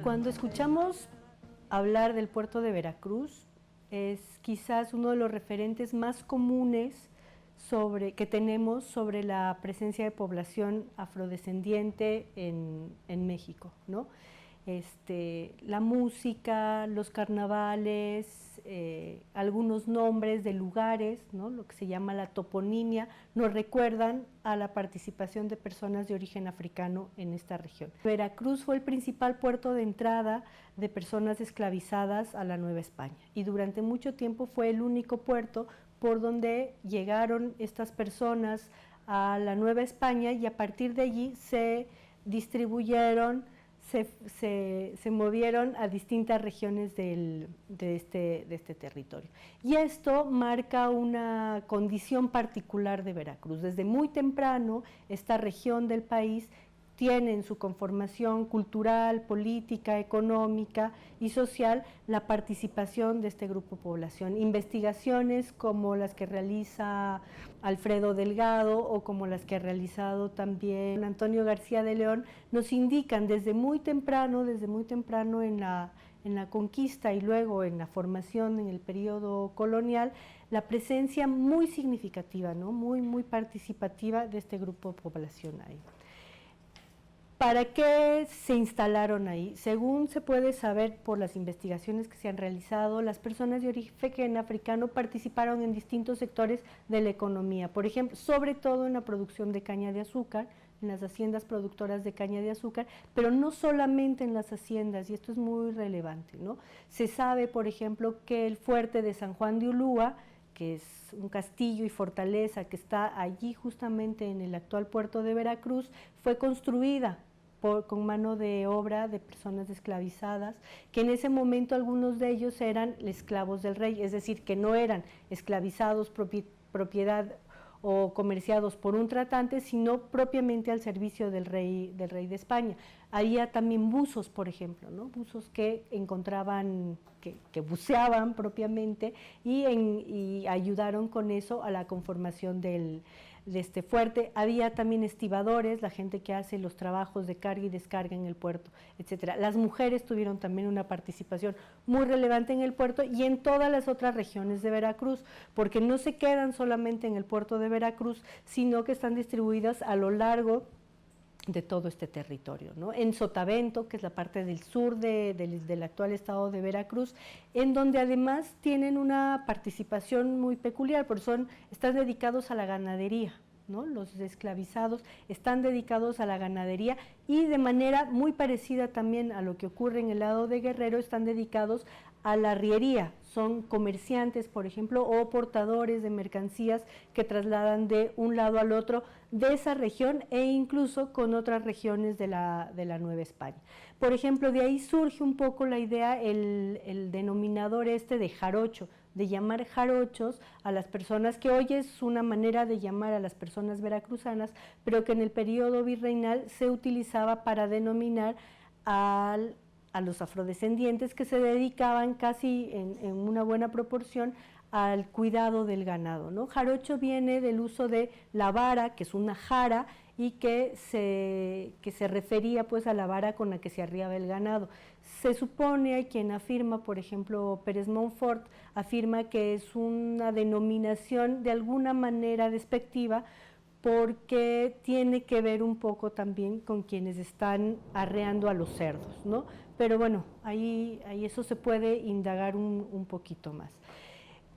Cuando escuchamos hablar del puerto de Veracruz, es quizás uno de los referentes más comunes que tenemos sobre la presencia de población afrodescendiente en México, ¿no? La música, los carnavales, algunos nombres de lugares, ¿no? Lo que se llama la toponimia, nos recuerdan a la participación de personas de origen africano en esta región. Veracruz fue el principal puerto de entrada de personas esclavizadas a la Nueva España y durante mucho tiempo fue el único puerto por donde llegaron estas personas a la Nueva España y a partir de allí se distribuyeron, se movieron a distintas regiones de este territorio. Y esto marca una condición particular de Veracruz. Desde muy temprano, esta región del país tiene en su conformación cultural, política, económica y social la participación de este grupo de población. Investigaciones como las que realiza Alfredo Delgado o como las que ha realizado también Antonio García de León nos indican desde muy temprano en la conquista y luego en la formación en el periodo colonial, la presencia muy significativa, ¿no? muy participativa de este grupo de población ahí. ¿Para qué se instalaron ahí? Según se puede saber por las investigaciones que se han realizado, las personas de origen africano participaron en distintos sectores de la economía, por ejemplo, sobre todo en la producción de caña de azúcar, en las haciendas productoras de caña de azúcar, pero no solamente en las haciendas, y esto es muy relevante, ¿no? Se sabe, por ejemplo, que el fuerte de San Juan de Ulúa, que es un castillo y fortaleza que está allí justamente en el actual puerto de Veracruz, fue construida con mano de obra de personas esclavizadas, que en ese momento algunos de ellos eran esclavos del rey, es decir, que no eran esclavizados propiedad o comerciados por un tratante, sino propiamente al servicio del rey de España. Había también buzos, por ejemplo, ¿no? Buzos que encontraban, que buceaban propiamente y ayudaron con eso a la conformación de este fuerte. Había también estibadores, la gente que hace los trabajos de carga y descarga en el puerto, etcétera. Las mujeres tuvieron también una participación muy relevante en el puerto y en todas las otras regiones de Veracruz, porque no se quedan solamente en el puerto de Veracruz, sino que están distribuidas a lo largo de todo este territorio, ¿no? En Sotavento, que es la parte del sur del actual estado de Veracruz, en donde además tienen una participación muy peculiar, porque están dedicados a la ganadería, ¿no? Los esclavizados están dedicados a la ganadería y de manera muy parecida también a lo que ocurre en el lado de Guerrero, están dedicados a la arriería, son comerciantes, por ejemplo, o portadores de mercancías que trasladan de un lado al otro de esa región e incluso con otras regiones de la Nueva España. Por ejemplo, de ahí surge un poco la idea, el denominador de jarocho, de llamar jarochos a las personas, que hoy es una manera de llamar a las personas veracruzanas, pero que en el periodo virreinal se utilizaba para denominar a los afrodescendientes que se dedicaban casi en una buena proporción al cuidado del ganado, ¿no? Jarocho viene del uso de la vara, que es una jara, y que se refería pues a la vara con la que se arriaba el ganado. Se supone, hay quien afirma, por ejemplo Pérez Montfort, afirma que es una denominación de alguna manera despectiva, porque tiene que ver un poco también con quienes están arreando a los cerdos, ¿no? Pero bueno, ahí eso se puede indagar un poquito más.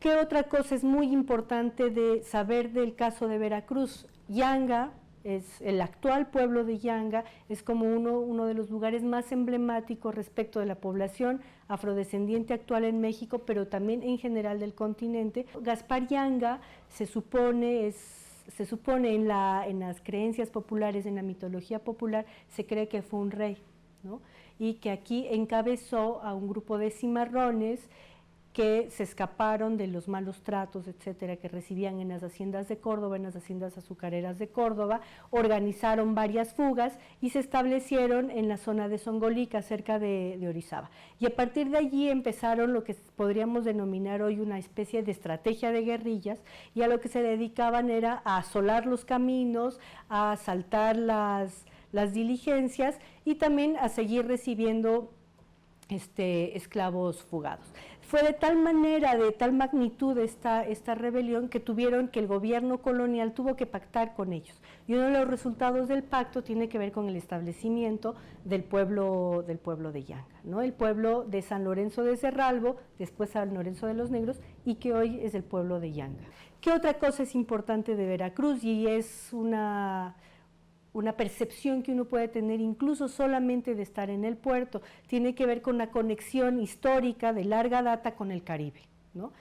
¿Qué otra cosa es muy importante de saber del caso de Veracruz? Yanga, el actual pueblo de Yanga, es como uno de los lugares más emblemáticos respecto de la población afrodescendiente actual en México, pero también en general del continente. Gaspar Yanga se supone en las creencias populares, en la mitología popular, se cree que fue un rey, ¿no? Y que aquí encabezó a un grupo de cimarrones que se escaparon de los malos tratos, etcétera, que recibían en las haciendas de Córdoba, en las haciendas azucareras de Córdoba, organizaron varias fugas y se establecieron en la zona de Zongolica, cerca de Orizaba. Y a partir de allí empezaron lo que podríamos denominar hoy una especie de estrategia de guerrillas, y a lo que se dedicaban era a asolar los caminos, a asaltar las diligencias y también a seguir recibiendo esclavos fugados. Fue de tal manera, de tal magnitud esta rebelión que el gobierno colonial tuvo que pactar con ellos. Y uno de los resultados del pacto tiene que ver con el establecimiento del pueblo de Yanga, ¿no? El pueblo de San Lorenzo de Cerralbo, después San Lorenzo de los Negros, y que hoy es el pueblo de Yanga. ¿Qué otra cosa es importante de Veracruz? Y es una percepción que uno puede tener incluso solamente de estar en el puerto, tiene que ver con la conexión histórica de larga data con el Caribe, ¿no?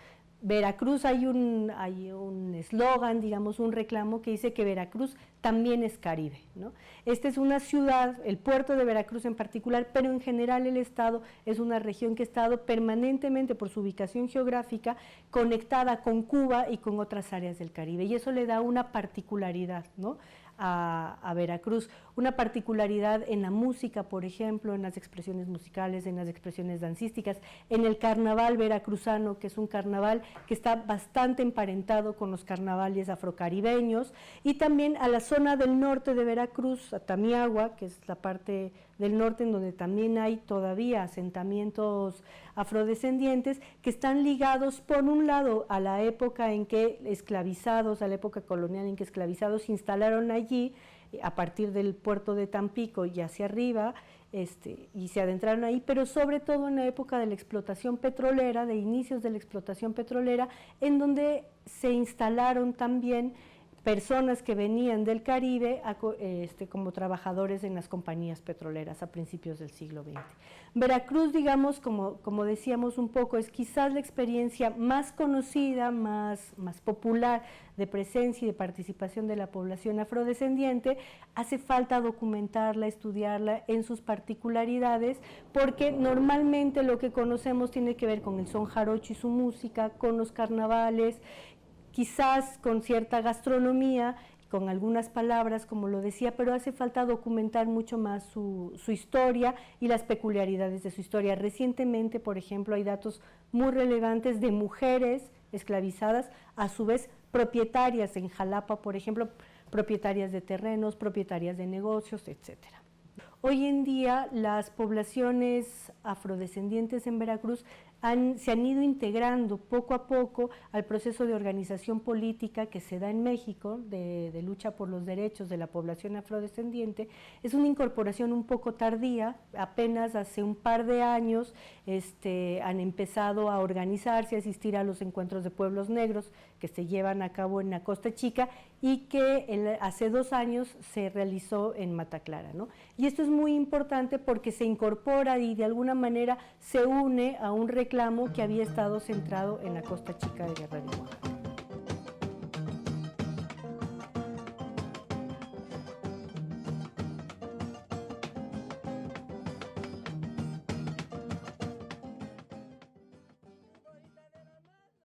Veracruz, hay un eslogan, digamos, un reclamo que dice que Veracruz también es Caribe, ¿no? Esta es una ciudad, el puerto de Veracruz en particular, pero en general el estado es una región que ha estado permanentemente, por su ubicación geográfica, conectada con Cuba y con otras áreas del Caribe, y eso le da una particularidad, ¿no?, a Veracruz, una particularidad en la música, por ejemplo, en las expresiones musicales, en las expresiones dancísticas, en el carnaval veracruzano, que es un carnaval que está bastante emparentado con los carnavales afrocaribeños, y también a la zona del norte de Veracruz, a Tamiagua, que es la parte del norte en donde también hay todavía asentamientos afrodescendientes que están ligados por un lado a la época en que esclavizados, a la época colonial en que esclavizados se instalaron allí a partir del puerto de Tampico y hacia arriba, y se adentraron ahí, pero sobre todo en la época de la explotación petrolera, de inicios de la explotación petrolera, en donde se instalaron también personas que venían del Caribe como trabajadores en las compañías petroleras a principios del siglo XX. Veracruz, digamos, como decíamos un poco, es quizás la experiencia más conocida, más popular de presencia y de participación de la población afrodescendiente. Hace falta documentarla, estudiarla en sus particularidades, porque normalmente lo que conocemos tiene que ver con el son jarocho y su música, con los carnavales, quizás con cierta gastronomía, con algunas palabras, como lo decía, pero hace falta documentar mucho más su historia y las peculiaridades de su historia. Recientemente, por ejemplo, hay datos muy relevantes de mujeres esclavizadas, a su vez propietarias en Jalapa, por ejemplo, propietarias de terrenos, propietarias de negocios, etcétera. Hoy en día las poblaciones afrodescendientes en Veracruz se han ido integrando poco a poco al proceso de organización política que se da en México, de lucha por los derechos de la población afrodescendiente. Es una incorporación un poco tardía, apenas hace un par de años han empezado a organizarse, a asistir a los encuentros de pueblos negros que se llevan a cabo en la Costa Chica y que hace 2 años se realizó en Mata Clara, ¿no? Y esto es muy importante porque se incorpora y de alguna manera se une a un reclamo que había estado centrado en la Costa Chica de Guerrero y Oaxaca.